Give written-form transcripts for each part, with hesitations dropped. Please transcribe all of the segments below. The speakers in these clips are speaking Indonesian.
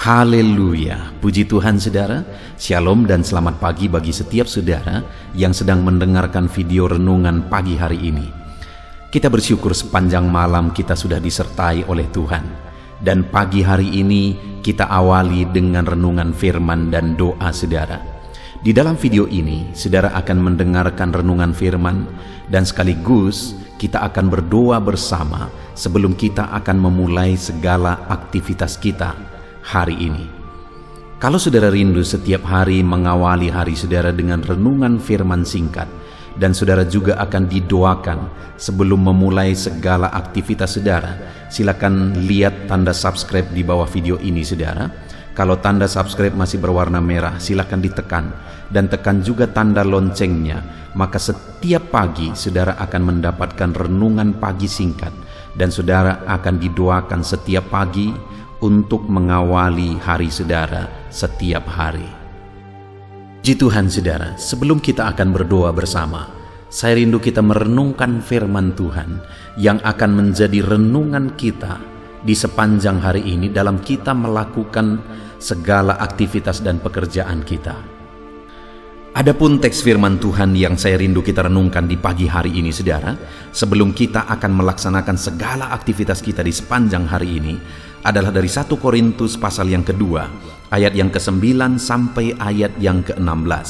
Haleluya, puji Tuhan saudara. Shalom dan selamat pagi bagi setiap saudara yang sedang mendengarkan video renungan pagi hari ini. Kita bersyukur sepanjang malam kita sudah disertai oleh Tuhan. Dan pagi hari ini kita awali dengan renungan firman dan doa saudara. Di dalam video ini saudara akan mendengarkan renungan firman dan sekaligus kita akan berdoa bersama sebelum kita akan memulai segala aktivitas kita hari ini. Kalau saudara rindu setiap hari mengawali hari saudara dengan renungan firman singkat, dan saudara juga akan didoakan sebelum memulai segala aktivitas saudara, silakan lihat tanda subscribe di bawah video ini saudara. Kalau tanda subscribe masih berwarna merah, silakan ditekan dan tekan juga tanda loncengnya. Maka setiap pagi saudara akan mendapatkan renungan pagi singkat, dan saudara akan didoakan setiap pagi untuk mengawali hari saudara setiap hari. Puji Tuhan saudara, sebelum kita akan berdoa bersama, saya rindu kita merenungkan firman Tuhan yang akan menjadi renungan kita di sepanjang hari ini dalam kita melakukan segala aktivitas dan pekerjaan kita. Adapun teks firman Tuhan yang saya rindu kita renungkan di pagi hari ini saudara, sebelum kita akan melaksanakan segala aktivitas kita di sepanjang hari ini, adalah dari 1 Korintus pasal yang kedua, ayat yang ke-9 sampai ayat yang ke-16.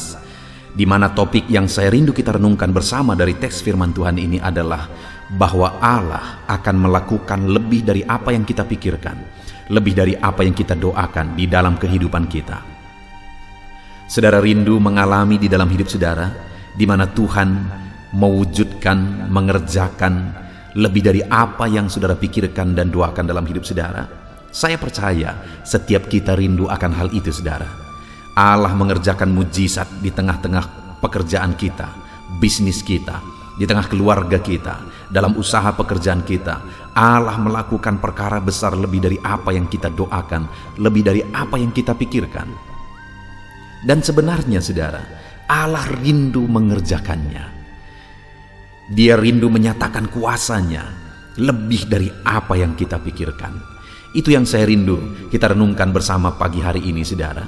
Di mana topik yang saya rindu kita renungkan bersama dari teks firman Tuhan ini adalah bahwa Allah akan melakukan lebih dari apa yang kita pikirkan, lebih dari apa yang kita doakan di dalam kehidupan kita. Saudara rindu mengalami di dalam hidup saudara, di mana Tuhan mewujudkan, mengerjakan lebih dari apa yang saudara pikirkan dan doakan dalam hidup saudara? Saya percaya setiap kita rindu akan hal itu saudara. Allah mengerjakan mujizat di tengah-tengah pekerjaan kita, bisnis kita, di tengah keluarga kita, dalam usaha pekerjaan kita. Allah melakukan perkara besar lebih dari apa yang kita doakan, lebih dari apa yang kita pikirkan. Dan sebenarnya saudara, Allah rindu mengerjakannya. Dia rindu menyatakan kuasanya lebih dari apa yang kita pikirkan. Itu yang saya rindu kita renungkan bersama pagi hari ini saudara.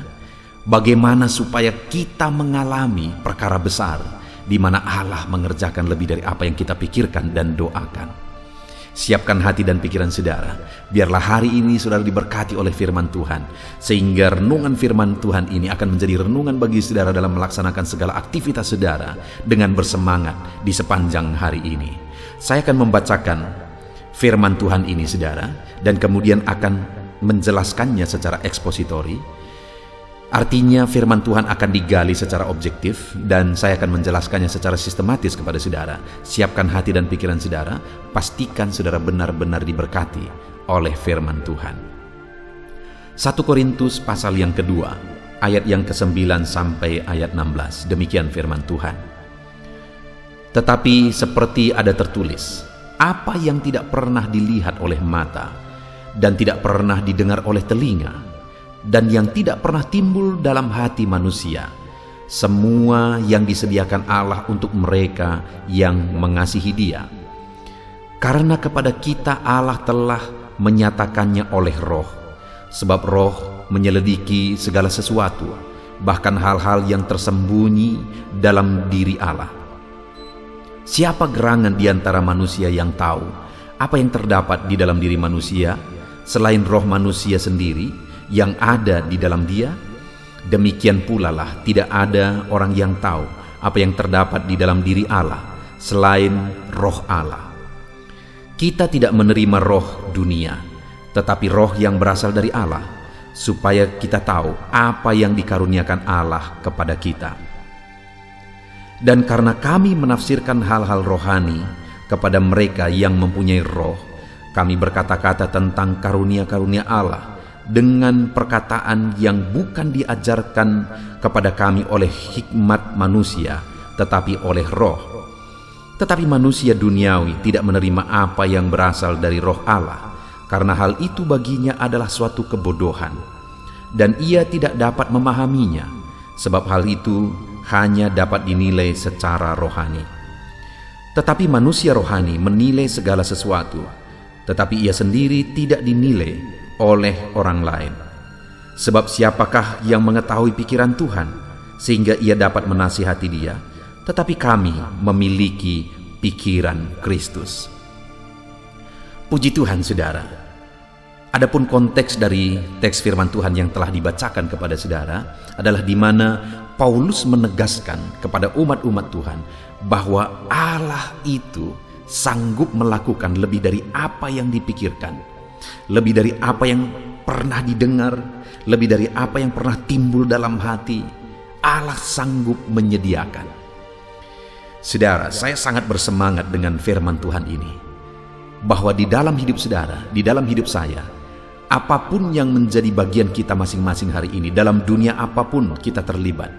Bagaimana supaya kita mengalami perkara besar di mana Allah mengerjakan lebih dari apa yang kita pikirkan dan doakan. Siapkan hati dan pikiran saudara, biarlah hari ini saudara diberkati oleh firman Tuhan, sehingga renungan firman Tuhan ini akan menjadi renungan bagi saudara dalam melaksanakan segala aktivitas saudara dengan bersemangat di sepanjang hari ini. Saya akan membacakan firman Tuhan ini saudara, dan kemudian akan menjelaskannya secara ekspositori. Artinya firman Tuhan akan digali secara objektif, dan saya akan menjelaskannya secara sistematis kepada saudara. Siapkan hati dan pikiran saudara, pastikan saudara benar-benar diberkati oleh firman Tuhan. 1 Korintus pasal yang kedua, ayat yang ke-9 sampai ayat 16, demikian firman Tuhan. Tetapi seperti ada tertulis, apa yang tidak pernah dilihat oleh mata, dan tidak pernah didengar oleh telinga, dan yang tidak pernah timbul dalam hati manusia, semua yang disediakan Allah untuk mereka yang mengasihi Dia. Karena kepada kita Allah telah menyatakannya oleh Roh, sebab Roh menyelidiki segala sesuatu, bahkan hal-hal yang tersembunyi dalam diri Allah. Siapa gerangan di antara manusia yang tahu apa yang terdapat di dalam diri manusia selain roh manusia sendiri yang ada di dalam dia? Demikian pula lah tidak ada orang yang tahu apa yang terdapat di dalam diri Allah selain roh Allah. Kita tidak menerima roh dunia, tetapi roh yang berasal dari Allah, supaya kita tahu apa yang dikaruniakan Allah kepada kita. Dan karena kami menafsirkan hal-hal rohani kepada mereka yang mempunyai roh, kami berkata-kata tentang karunia-karunia Allah dengan perkataan yang bukan diajarkan kepada kami oleh hikmat manusia, tetapi oleh roh. Tetapi manusia duniawi tidak menerima apa yang berasal dari roh Allah, karena hal itu baginya adalah suatu kebodohan, dan ia tidak dapat memahaminya, sebab hal itu hanya dapat dinilai secara rohani. Tetapi manusia rohani menilai segala sesuatu, tetapi ia sendiri tidak dinilai oleh orang lain. Sebab siapakah yang mengetahui pikiran Tuhan, sehingga ia dapat menasihati dia? Tetapi kami memiliki pikiran Kristus. Puji Tuhan, saudara. Adapun konteks dari teks firman Tuhan yang telah dibacakan kepada saudara adalah di mana Paulus menegaskan kepada umat-umat Tuhan bahwa Allah itu sanggup melakukan lebih dari apa yang dipikirkan, lebih dari apa yang pernah didengar, lebih dari apa yang pernah timbul dalam hati. Allah sanggup menyediakan. Saudara, saya sangat bersemangat dengan firman Tuhan ini, bahwa di dalam hidup saudara, di dalam hidup saya, apapun yang menjadi bagian kita masing-masing hari ini, dalam dunia apapun kita terlibat.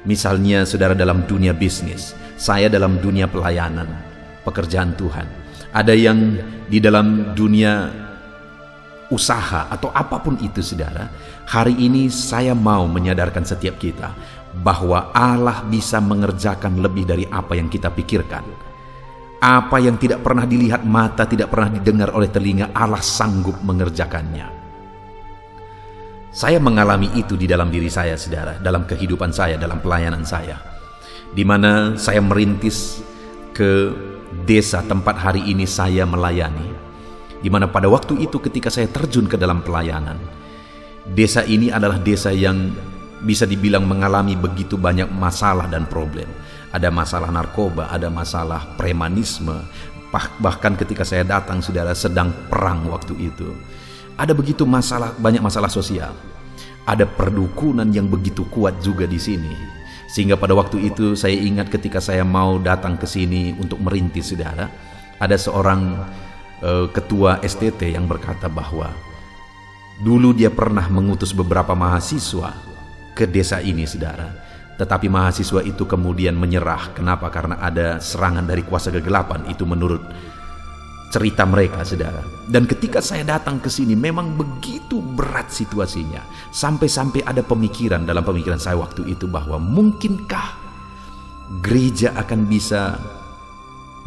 Misalnya saudara dalam dunia bisnis, saya dalam dunia pelayanan, pekerjaan Tuhan. Ada yang di dalam dunia usaha atau apapun itu, saudara. Hari ini saya mau menyadarkan setiap kita bahwa Allah bisa mengerjakan lebih dari apa yang kita pikirkan. Apa yang tidak pernah dilihat mata, tidak pernah didengar oleh telinga, Allah sanggup mengerjakannya. Saya mengalami itu di dalam diri saya, saudara, dalam kehidupan saya, dalam pelayanan saya, di mana saya merintis ke desa tempat hari ini saya melayani, di mana pada waktu itu ketika saya terjun ke dalam pelayanan, desa ini adalah desa yang bisa dibilang mengalami begitu banyak masalah dan problem. Ada masalah narkoba, ada masalah premanisme. Bahkan ketika saya datang, saudara, sedang perang waktu itu. Ada begitu banyak masalah sosial. Ada perdukunan yang begitu kuat juga di sini. Sehingga pada waktu itu saya ingat ketika saya mau datang ke sini untuk merintis, saudara, ada seorang ketua STT yang berkata bahwa dulu dia pernah mengutus beberapa mahasiswa ke desa ini, saudara. Tetapi mahasiswa itu kemudian menyerah. Kenapa? Karena ada serangan dari kuasa kegelapan. Itu menurut cerita mereka, saudara. Dan ketika saya datang ke sini, memang begitu berat situasinya. Sampai-sampai ada pemikiran dalam pemikiran saya waktu itu bahwa mungkinkah gereja akan bisa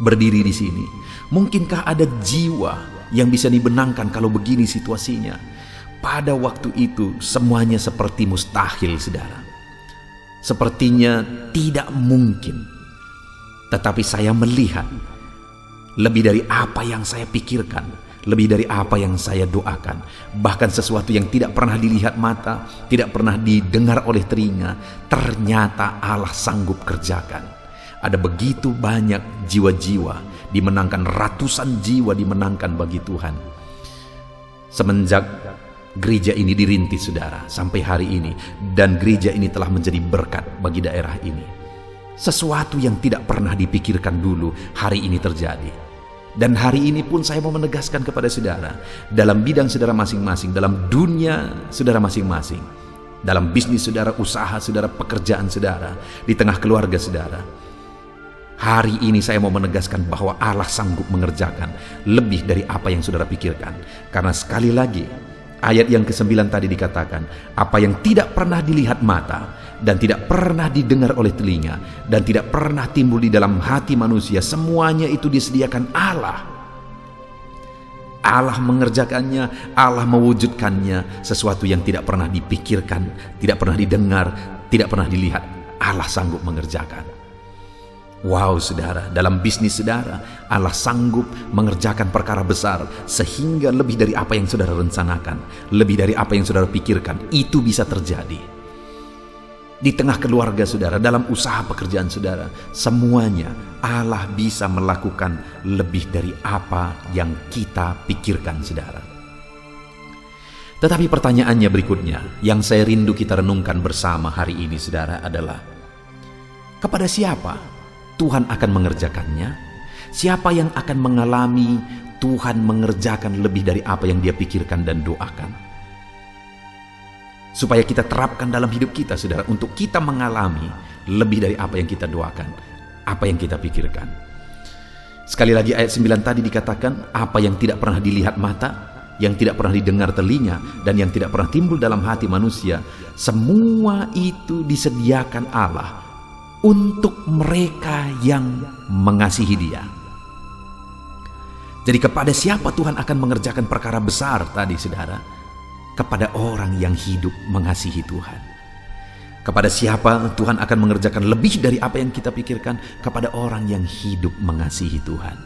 berdiri di sini? Mungkinkah ada jiwa yang bisa dibenangkan kalau begini situasinya? Pada waktu itu semuanya seperti mustahil, saudara. Sepertinya tidak mungkin. Tetapi saya melihat lebih dari apa yang saya pikirkan, lebih dari apa yang saya doakan. Bahkan sesuatu yang tidak pernah dilihat mata, tidak pernah didengar oleh telinga, ternyata Allah sanggup kerjakan. Ada begitu banyak jiwa-jiwa dimenangkan, ratusan jiwa dimenangkan bagi Tuhan. Semenjak gereja ini dirintis, saudara, sampai hari ini, dan gereja ini telah menjadi berkat bagi daerah ini. Sesuatu yang tidak pernah dipikirkan dulu hari ini terjadi. Dan hari ini pun saya mau menegaskan kepada saudara, dalam bidang saudara masing-masing, dalam dunia saudara masing-masing, dalam bisnis saudara, usaha saudara, pekerjaan saudara, di tengah keluarga saudara, hari ini saya mau menegaskan bahwa Allah sanggup mengerjakan lebih dari apa yang saudara pikirkan. Karena sekali lagi, ayat yang ke-9 tadi dikatakan, apa yang tidak pernah dilihat mata, dan tidak pernah didengar oleh telinga, dan tidak pernah timbul di dalam hati manusia, semuanya itu disediakan Allah. Allah mengerjakannya, Allah mewujudkannya. Sesuatu yang tidak pernah dipikirkan, tidak pernah didengar, tidak pernah dilihat, Allah sanggup mengerjakan. Wow, saudara, dalam bisnis saudara, Allah sanggup mengerjakan perkara besar, sehingga lebih dari apa yang saudara rencanakan, lebih dari apa yang saudara pikirkan, itu bisa terjadi. Di tengah keluarga saudara, dalam usaha pekerjaan saudara, semuanya Allah bisa melakukan lebih dari apa yang kita pikirkan, saudara. Tetapi pertanyaannya berikutnya, yang saya rindu kita renungkan bersama hari ini, saudara, adalah kepada siapa Tuhan akan mengerjakannya? Siapa yang akan mengalami Tuhan mengerjakan lebih dari apa yang dia pikirkan dan doakan? Supaya kita terapkan dalam hidup kita, saudara, untuk kita mengalami lebih dari apa yang kita doakan, apa yang kita pikirkan. Sekali lagi ayat 9 tadi dikatakan, apa yang tidak pernah dilihat mata, yang tidak pernah didengar telinga, dan yang tidak pernah timbul dalam hati manusia, semua itu disediakan Allah untuk mereka yang mengasihi Dia. Jadi kepada siapa Tuhan akan mengerjakan perkara besar tadi, saudara? kepada orang yang hidup mengasihi Tuhan. Kepada siapa Tuhan akan mengerjakan lebih dari apa yang kita pikirkan? Kepada orang yang hidup mengasihi Tuhan.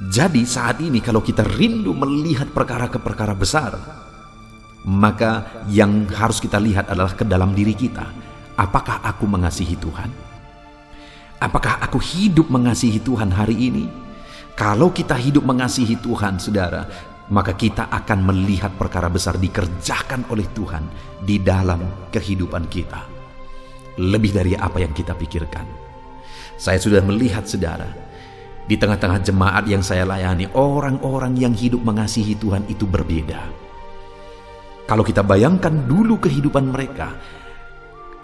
Jadi saat ini kalau kita rindu melihat perkara-perkara besar, maka yang harus kita lihat adalah ke dalam diri kita. Apakah aku mengasihi Tuhan? Apakah aku hidup mengasihi Tuhan hari ini? Kalau kita hidup mengasihi Tuhan, saudara, maka kita akan melihat perkara besar dikerjakan oleh Tuhan di dalam kehidupan kita. Lebih dari apa yang kita pikirkan. Saya sudah melihat, saudara, di tengah-tengah jemaat yang saya layani, orang-orang yang hidup mengasihi Tuhan itu berbeda. Kalau kita bayangkan dulu kehidupan mereka,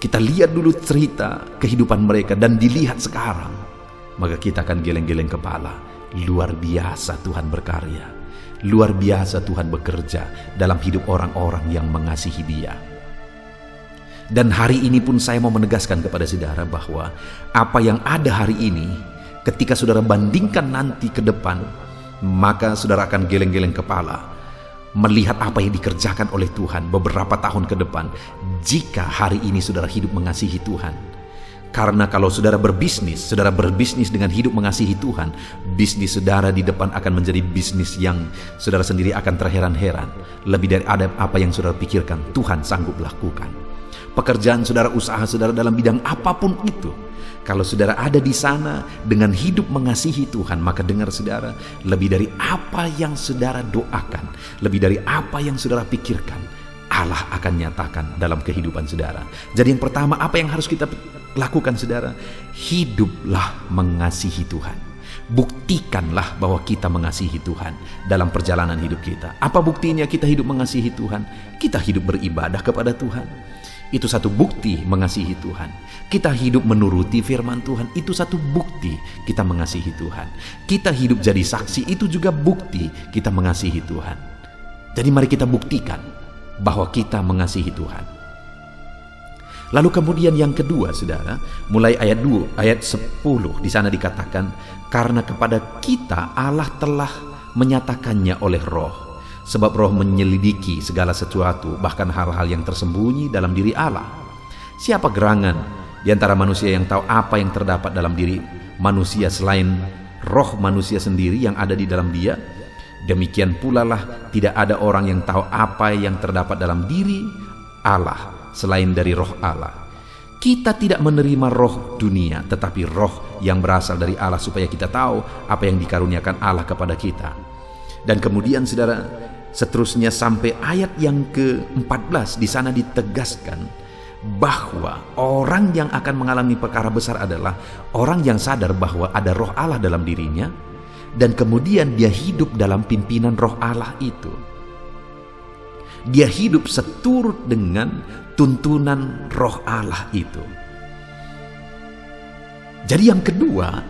kita lihat dulu cerita kehidupan mereka dan dilihat sekarang, maka kita akan geleng-geleng kepala. Luar biasa Tuhan berkarya. Luar biasa Tuhan bekerja dalam hidup orang-orang yang mengasihi Dia. Dan hari ini pun saya mau menegaskan kepada saudara bahwa apa yang ada hari ini, ketika saudara bandingkan nanti ke depan, maka saudara akan geleng-geleng kepala melihat apa yang dikerjakan oleh Tuhan beberapa tahun ke depan jika hari ini saudara hidup mengasihi Tuhan. Karena kalau saudara berbisnis dengan hidup mengasihi Tuhan, bisnis saudara di depan akan menjadi bisnis yang saudara sendiri akan terheran-heran. Lebih dari apa yang saudara pikirkan, Tuhan sanggup lakukan. Pekerjaan saudara, usaha saudara dalam bidang apapun itu, kalau saudara ada di sana dengan hidup mengasihi Tuhan, maka dengar saudara, lebih dari apa yang saudara doakan, lebih dari apa yang saudara pikirkan, Allah akan nyatakan dalam kehidupan saudara. Jadi yang pertama, apa yang harus kita lakukan saudara? Hiduplah mengasihi Tuhan. Buktikanlah bahwa kita mengasihi Tuhan dalam perjalanan hidup kita. Apa buktinya kita hidup mengasihi Tuhan? Kita hidup beribadah kepada Tuhan. Itu satu bukti mengasihi Tuhan. Kita hidup menuruti firman Tuhan. Itu satu bukti kita mengasihi Tuhan. Kita hidup jadi saksi. Itu juga bukti kita mengasihi Tuhan. Jadi mari kita buktikan bahwa kita mengasihi Tuhan. Lalu kemudian yang kedua, saudara, mulai ayat 2, ayat 10, di sana dikatakan, karena kepada kita Allah telah menyatakannya oleh Roh, sebab Roh menyelidiki segala sesuatu, bahkan hal-hal yang tersembunyi dalam diri Allah. Siapa gerangan di antara manusia yang tahu apa yang terdapat dalam diri manusia selain roh manusia sendiri yang ada di dalam dia? Demikian pula lah tidak ada orang yang tahu apa yang terdapat dalam diri Allah selain dari roh Allah. Kita tidak menerima roh dunia, tetapi roh yang berasal dari Allah supaya kita tahu apa yang dikaruniakan Allah kepada kita. Dan kemudian saudara, seterusnya sampai ayat yang ke-14, di sana ditegaskan bahwa orang yang akan mengalami perkara besar adalah orang yang sadar bahwa ada roh Allah dalam dirinya, dan kemudian dia hidup dalam pimpinan roh Allah itu. Dia hidup seturut dengan tuntunan roh Allah itu. Jadi yang kedua,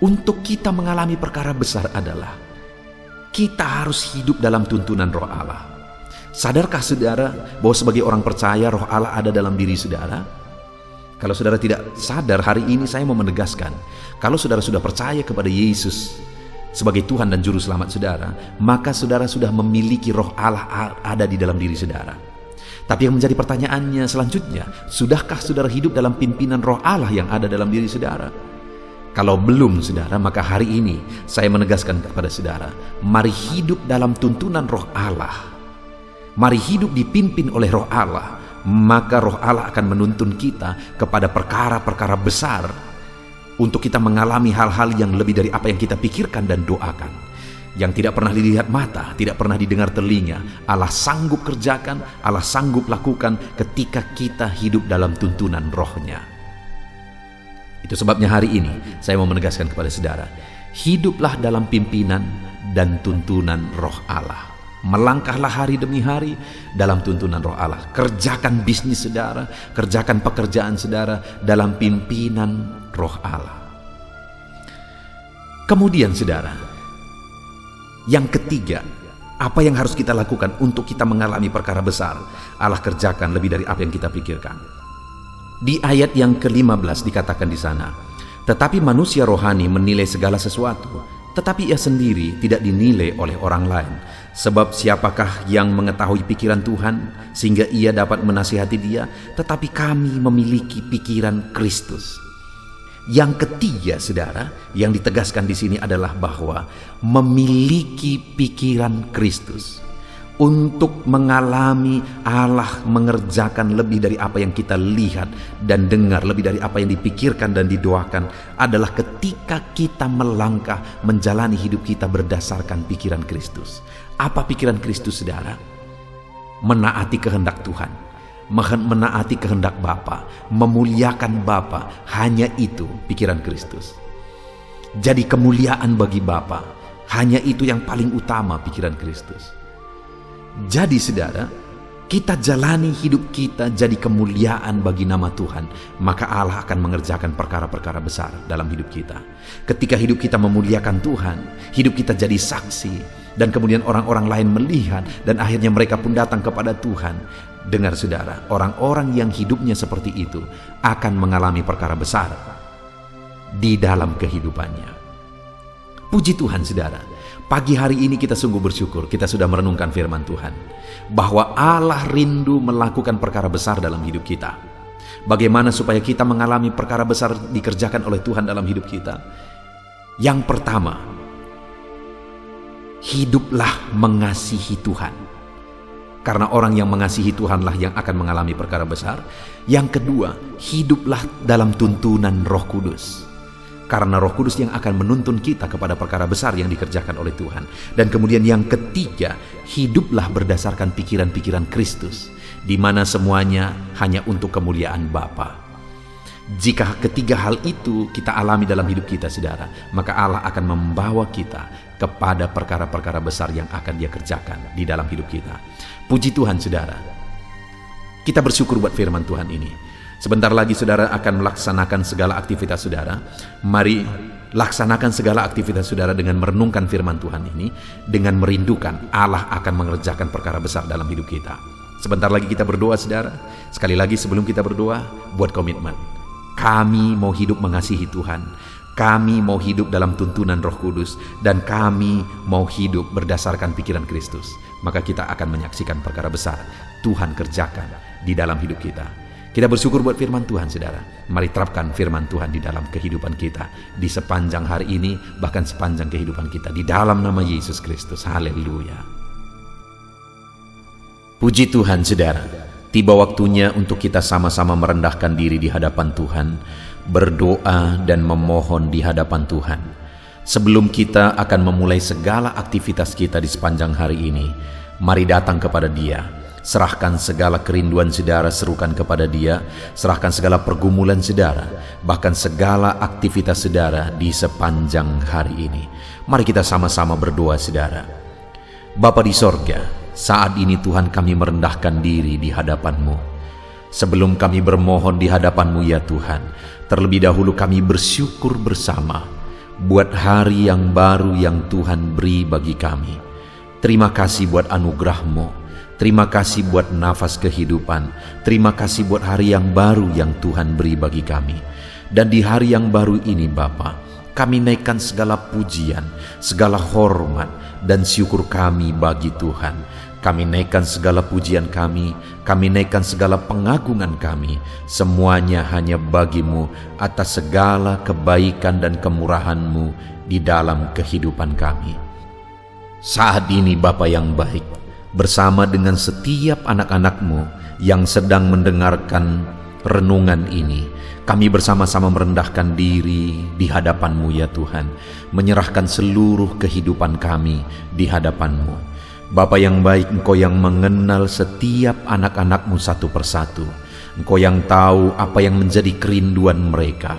untuk kita mengalami perkara besar adalah kita harus hidup dalam tuntunan roh Allah. Sadarkah saudara bahwa sebagai orang percaya roh Allah ada dalam diri saudara? Kalau saudara tidak sadar, hari ini saya mau menegaskan, kalau saudara sudah percaya kepada Yesus sebagai Tuhan dan Juru Selamat saudara, maka saudara sudah memiliki roh Allah ada di dalam diri saudara. Tapi yang menjadi pertanyaannya selanjutnya, sudahkah saudara hidup dalam pimpinan roh Allah yang ada dalam diri saudara? Kalau belum saudara, maka hari ini saya menegaskan kepada saudara, mari hidup dalam tuntunan roh Allah. Mari hidup dipimpin oleh roh Allah, maka roh Allah akan menuntun kita kepada perkara-perkara besar, untuk kita mengalami hal-hal yang lebih dari apa yang kita pikirkan dan doakan, yang tidak pernah dilihat mata, tidak pernah didengar telinga. Allah sanggup kerjakan, Allah sanggup lakukan ketika kita hidup dalam tuntunan rohnya. Itu sebabnya hari ini saya mau menegaskan kepada saudara, hiduplah dalam pimpinan dan tuntunan roh Allah. Melangkahlah hari demi hari dalam tuntunan roh Allah. Kerjakan bisnis saudara, kerjakan pekerjaan saudara dalam pimpinan roh Allah. Kemudian saudara, yang ketiga, apa yang harus kita lakukan untuk kita mengalami perkara besar? Allah kerjakan lebih dari apa yang kita pikirkan. Di ayat yang ke-15 dikatakan di sana, tetapi manusia rohani menilai segala sesuatu, Tetapi ia sendiri tidak dinilai oleh orang lain. Sebab siapakah yang mengetahui pikiran Tuhan sehingga ia dapat menasihati dia? Tetapi kami memiliki pikiran Kristus. Yang ketiga, saudara, yang ditegaskan di sini adalah bahwa memiliki pikiran Kristus. Untuk mengalami Allah mengerjakan lebih dari apa yang kita lihat dan dengar, lebih dari apa yang dipikirkan dan didoakan, adalah ketika kita melangkah menjalani hidup kita berdasarkan pikiran Kristus. Apa pikiran Kristus, saudara? Menaati kehendak Tuhan, menaati kehendak Bapa, memuliakan Bapa. Hanya itu pikiran Kristus. Jadi kemuliaan bagi Bapa, hanya itu yang paling utama pikiran Kristus. Jadi saudara, kita jalani hidup kita jadi kemuliaan bagi nama Tuhan, maka Allah akan mengerjakan perkara-perkara besar dalam hidup kita. Ketika hidup kita memuliakan Tuhan, hidup kita jadi saksi, dan kemudian orang-orang lain melihat, dan akhirnya mereka pun datang kepada Tuhan. Dengar saudara, orang-orang yang hidupnya seperti itu akan mengalami perkara besar di dalam kehidupannya. Puji Tuhan saudara, pagi hari ini kita sungguh bersyukur kita sudah merenungkan firman Tuhan, bahwa Allah rindu melakukan perkara besar dalam hidup kita. Bagaimana supaya kita mengalami perkara besar dikerjakan oleh Tuhan dalam hidup kita? Yang pertama, hiduplah mengasihi Tuhan. Karena orang yang mengasihi Tuhanlah yang akan mengalami perkara besar. Yang kedua, hiduplah dalam tuntunan Roh Kudus. Karena Roh Kudus yang akan menuntun kita kepada perkara besar yang dikerjakan oleh Tuhan. Dan kemudian yang ketiga, hiduplah berdasarkan pikiran-pikiran Kristus, di mana semuanya hanya untuk kemuliaan Bapa. Jika ketiga hal itu kita alami dalam hidup kita, saudara, maka Allah akan membawa kita kepada perkara-perkara besar yang akan Dia kerjakan di dalam hidup kita. Puji Tuhan, saudara. Kita bersyukur buat firman Tuhan ini. Sebentar lagi saudara akan melaksanakan segala aktivitas saudara. Mari laksanakan segala aktivitas saudara dengan merenungkan firman Tuhan ini, dengan merindukan Allah akan mengerjakan perkara besar dalam hidup kita. Sebentar lagi kita berdoa saudara. Sekali lagi sebelum kita berdoa, buat komitmen. Kami mau hidup mengasihi Tuhan. Kami mau hidup dalam tuntunan Roh Kudus, dan kami mau hidup berdasarkan pikiran Kristus. Maka kita akan menyaksikan perkara besar Tuhan kerjakan di dalam hidup kita. Kita bersyukur buat firman Tuhan, saudara. Mari terapkan firman Tuhan di dalam kehidupan kita, di sepanjang hari ini, bahkan sepanjang kehidupan kita, di dalam nama Yesus Kristus. Haleluya. Puji Tuhan, saudara. Tiba waktunya untuk kita sama-sama merendahkan diri di hadapan Tuhan, berdoa dan memohon di hadapan Tuhan. Sebelum kita akan memulai segala aktivitas kita di sepanjang hari ini, mari datang kepada Dia. Serahkan segala kerinduan saudara, serukan kepada Dia. Serahkan segala pergumulan saudara, bahkan segala aktivitas saudara di sepanjang hari ini. Mari kita sama-sama berdoa, saudara. Bapa di sorga, saat ini Tuhan kami merendahkan diri di hadapan-Mu. Sebelum kami bermohon di hadapan-Mu ya Tuhan, terlebih dahulu kami bersyukur bersama buat hari yang baru yang Tuhan beri bagi kami. Terima kasih buat anugerah-Mu. Terima kasih buat nafas kehidupan. Terima kasih buat hari yang baru yang Tuhan beri bagi kami. Dan di hari yang baru ini Bapa, kami naikkan segala pujian, segala hormat dan syukur kami bagi Tuhan. Kami naikkan segala pujian kami naikkan segala pengagungan kami, semuanya hanya bagi-Mu atas segala kebaikan dan kemurahan-Mu di dalam kehidupan kami. Saat ini Bapa yang baik, bersama dengan setiap anak-anak-Mu yang sedang mendengarkan renungan ini, kami bersama-sama merendahkan diri di hadapan-Mu ya Tuhan, menyerahkan seluruh kehidupan kami di hadapan-Mu. Bapa yang baik, Engkau yang mengenal setiap anak-anak-Mu satu persatu. Engkau yang tahu apa yang menjadi kerinduan mereka.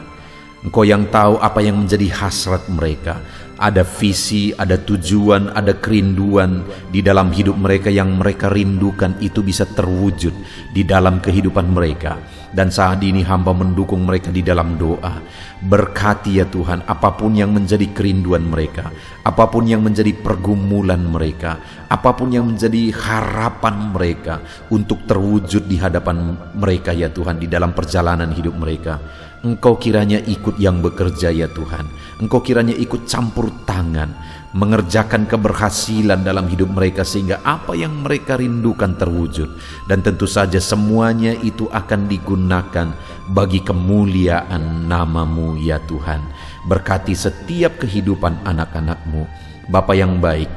Engkau yang tahu apa yang menjadi hasrat mereka. Ada visi, ada tujuan, ada kerinduan di dalam hidup mereka yang mereka rindukan itu bisa terwujud di dalam kehidupan mereka. Dan saat ini hamba mendukung mereka di dalam doa. Berkati ya Tuhan apapun yang menjadi kerinduan mereka, apapun yang menjadi pergumulan mereka, apapun yang menjadi harapan mereka untuk terwujud di hadapan mereka ya Tuhan di dalam perjalanan hidup mereka. Engkau kiranya ikut yang bekerja ya Tuhan. Engkau kiranya ikut campur tangan, mengerjakan keberhasilan dalam hidup mereka sehingga apa yang mereka rindukan terwujud. Dan tentu saja semuanya itu akan digunakan bagi kemuliaan nama-Mu ya Tuhan. Berkati setiap kehidupan anak-anak-Mu. Bapa yang baik,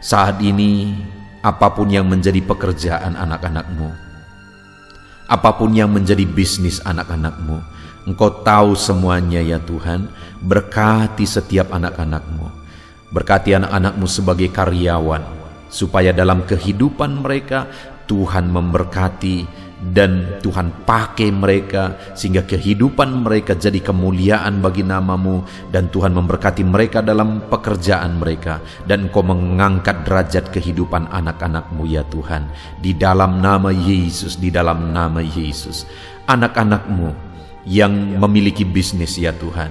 saat ini apapun yang menjadi pekerjaan anak-anak-Mu, apapun yang menjadi bisnis anak-anak-Mu, Engkau tahu semuanya ya Tuhan. Berkati setiap anak-anak-Mu. Berkati anak-anak-Mu sebagai karyawan, supaya dalam kehidupan mereka Tuhan memberkati dan Tuhan pakai mereka sehingga kehidupan mereka jadi kemuliaan bagi nama-Mu, dan Tuhan memberkati mereka dalam pekerjaan mereka, dan Engkau mengangkat derajat kehidupan anak-anak-Mu ya Tuhan. Di dalam nama Yesus, di dalam nama Yesus. Anak-anak-Mu yang memiliki bisnis ya Tuhan,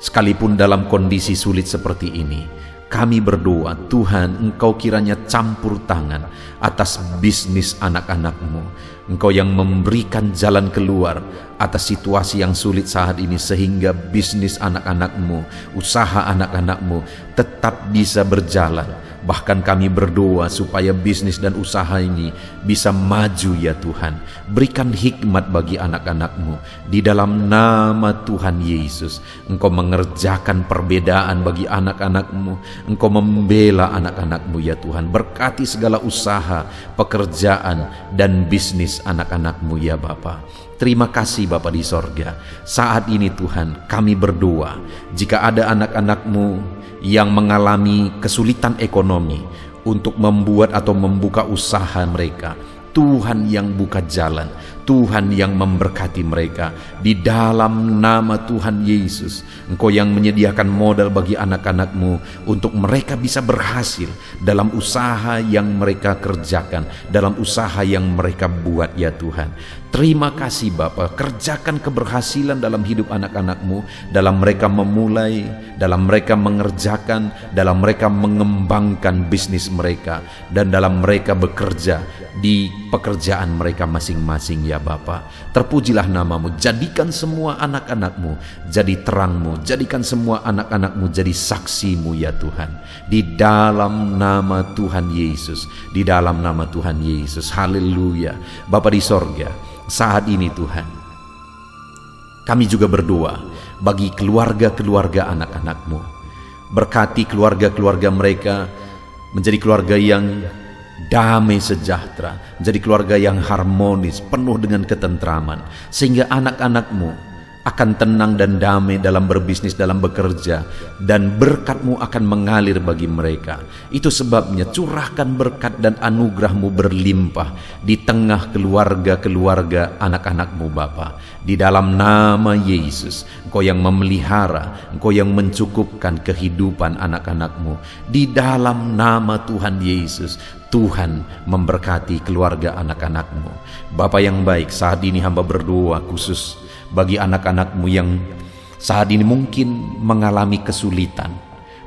sekalipun dalam kondisi sulit seperti ini, kami berdoa Tuhan, Engkau kiranya campur tangan atas bisnis anak-anak-Mu. Engkau yang memberikan jalan keluar atas situasi yang sulit saat ini, sehingga bisnis anak-anak-Mu, usaha anak-anak-Mu tetap bisa berjalan. Bahkan kami berdoa supaya bisnis dan usaha ini bisa maju ya Tuhan. Berikan hikmat bagi anak-anak-Mu. Di dalam nama Tuhan Yesus, Engkau mengerjakan perbedaan bagi anak-anak-Mu. Engkau membela anak-anak-Mu ya Tuhan. Berkati segala usaha, pekerjaan, dan bisnis anak-anak-Mu ya Bapa. Terima kasih Bapa di sorga. Saat ini Tuhan, kami berdoa, jika ada anak-anak-Mu yang mengalami kesulitan ekonomi untuk membuat atau membuka usaha mereka, Tuhan yang buka jalan, Tuhan yang memberkati mereka. Di dalam nama Tuhan Yesus, Engkau yang menyediakan modal bagi anak-anak-Mu untuk mereka bisa berhasil dalam usaha yang mereka kerjakan, dalam usaha yang mereka buat ya Tuhan. Terima kasih Bapa, kerjakan keberhasilan dalam hidup anak-anak-Mu, dalam mereka memulai, dalam mereka mengerjakan, dalam mereka mengembangkan bisnis mereka, dan dalam mereka bekerja di pekerjaan mereka masing-masing ya Bapa. Terpujilah nama-Mu, jadikan semua anak-anak-Mu jadi terang-Mu, jadikan semua anak-anak-Mu jadi saksi-Mu ya Tuhan. Di dalam nama Tuhan Yesus, di dalam nama Tuhan Yesus, haleluya. Bapa di sorga, saat ini Tuhan, kami juga berdoa bagi keluarga-keluarga anak-anak-Mu. Berkati keluarga-keluarga mereka menjadi keluarga yang damai sejahtera, menjadi keluarga yang harmonis, penuh dengan ketentraman, sehingga anak-anak-Mu akan tenang dan damai dalam berbisnis, dalam bekerja, dan berkat-Mu akan mengalir bagi mereka. Itu sebabnya curahkan berkat dan anugerah-Mu berlimpah di tengah keluarga-keluarga anak-anak-Mu Bapa. Di dalam nama Yesus, Engkau yang memelihara, Engkau yang mencukupkan kehidupan anak-anak-Mu. Di dalam nama Tuhan Yesus, Tuhan memberkati keluarga anak-anak-Mu. Bapa yang baik, saat ini hamba berdoa khusus bagi anak-anak-Mu yang saat ini mungkin mengalami kesulitan,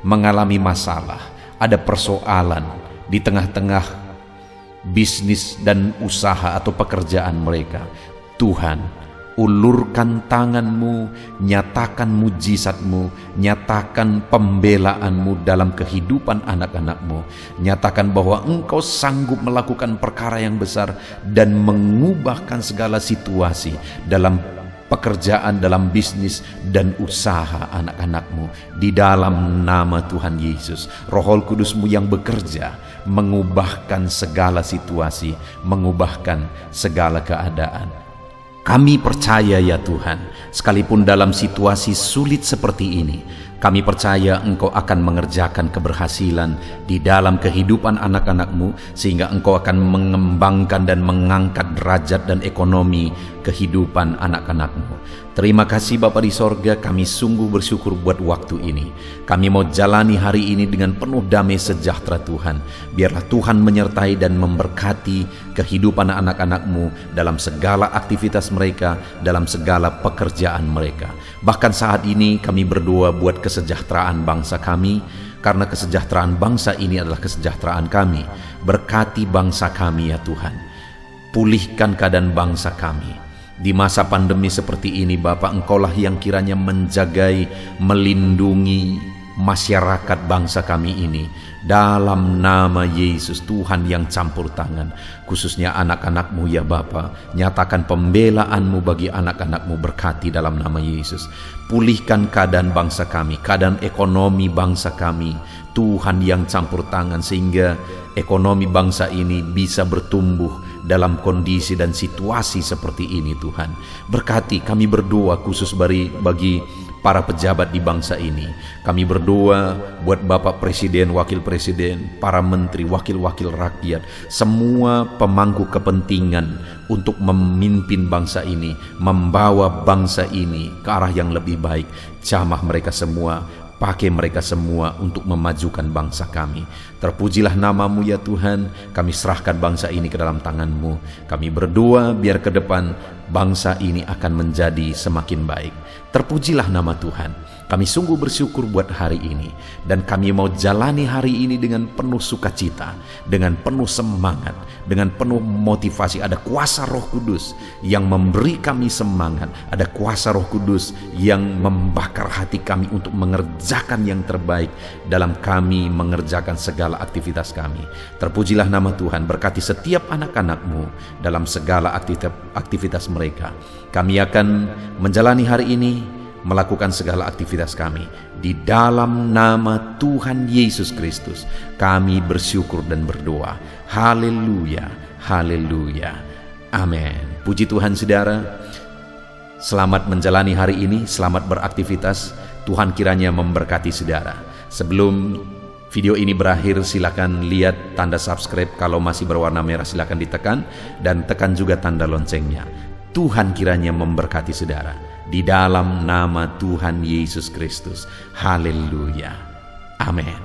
mengalami masalah, ada persoalan di tengah-tengah bisnis dan usaha atau pekerjaan mereka. Tuhan, ulurkan tangan-Mu, nyatakan mujizat-Mu, nyatakan pembelaan-Mu dalam kehidupan anak-anak-Mu. Nyatakan bahwa Engkau sanggup melakukan perkara yang besar dan mengubahkan segala situasi dalam pekerjaan, dalam bisnis dan usaha anak-anak-Mu. Di dalam nama Tuhan Yesus, Roh Kudus-Mu yang bekerja mengubahkan segala situasi, mengubahkan segala keadaan. Kami percaya ya Tuhan, sekalipun dalam situasi sulit seperti ini, kami percaya Engkau akan mengerjakan keberhasilan di dalam kehidupan anak-anak-Mu, sehingga Engkau akan mengembangkan dan mengangkat derajat dan ekonomi kehidupan anak-anak-Mu. Terima kasih Bapa di sorga, kami sungguh bersyukur buat waktu ini. Kami mau jalani hari ini dengan penuh damai sejahtera Tuhan. Biarlah Tuhan menyertai dan memberkati kehidupan anak-anak-Mu dalam segala aktivitas mereka, dalam segala pekerjaan mereka. Bahkan saat ini kami berdoa buat kesejahteraan bangsa kami, karena kesejahteraan bangsa ini adalah kesejahteraan kami. Berkati bangsa kami ya Tuhan. Pulihkan keadaan bangsa kami. Di masa pandemi seperti ini, Bapa, Engkaulah yang kiranya menjagai, melindungi masyarakat bangsa kami ini. Dalam nama Yesus, Tuhan yang campur tangan, khususnya anak-anak-Mu ya Bapa, nyatakan pembelaan-Mu bagi anak-anak-Mu, berkati dalam nama Yesus. Pulihkan keadaan bangsa kami, keadaan ekonomi bangsa kami, Tuhan yang campur tangan, sehingga ekonomi bangsa ini bisa bertumbuh dalam kondisi dan situasi seperti ini. Tuhan, berkati, kami berdoa khusus bagi para pejabat di bangsa ini. Kami berdoa buat Bapak Presiden, Wakil Presiden, para menteri, wakil-wakil rakyat, semua pemangku kepentingan untuk memimpin bangsa ini, membawa bangsa ini ke arah yang lebih baik. Jamah mereka semua, pakai mereka semua untuk memajukan bangsa kami. Terpujilah nama-Mu ya Tuhan. Kami serahkan bangsa ini ke dalam tangan-Mu. Kami berdoa biar ke depan bangsa ini akan menjadi semakin baik. Terpujilah nama Tuhan. Kami sungguh bersyukur buat hari ini, dan kami mau jalani hari ini dengan penuh sukacita, dengan penuh semangat, dengan penuh motivasi. Ada kuasa Roh Kudus yang memberi kami semangat, ada kuasa Roh Kudus yang membakar hati kami untuk mengerjakan yang terbaik dalam kami mengerjakan segala aktivitas kami. Terpujilah nama Tuhan. Berkati setiap anak-anak-Mu dalam segala aktivitas mereka. Kami akan menjalani hari ini, melakukan segala aktivitas kami di dalam nama Tuhan Yesus Kristus. Kami bersyukur dan berdoa. Haleluya, haleluya, amin. Puji Tuhan saudara. Selamat menjalani hari ini, selamat beraktivitas. Tuhan kiranya memberkati saudara. Sebelum video ini berakhir, silakan lihat tanda subscribe. Kalau masih berwarna merah silakan ditekan, dan tekan juga tanda loncengnya. Tuhan kiranya memberkati saudara di dalam nama Tuhan Yesus Kristus. Haleluya, amin.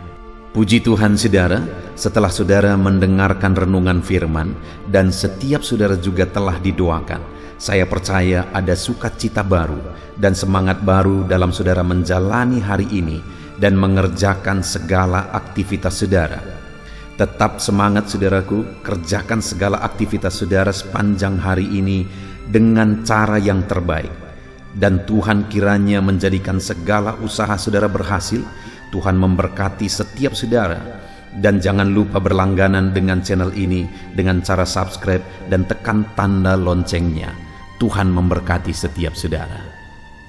Puji Tuhan saudara, setelah saudara mendengarkan renungan firman dan setiap saudara juga telah didoakan, saya percaya ada sukacita baru dan semangat baru dalam saudara menjalani hari ini dan mengerjakan segala aktivitas saudara. Tetap semangat saudaraku, kerjakan segala aktivitas saudara sepanjang hari ini dengan cara yang terbaik. Dan Tuhan kiranya menjadikan segala usaha saudara berhasil. Tuhan memberkati setiap saudara. Dan jangan lupa berlangganan dengan channel ini dengan cara subscribe dan tekan tanda loncengnya. Tuhan memberkati setiap saudara.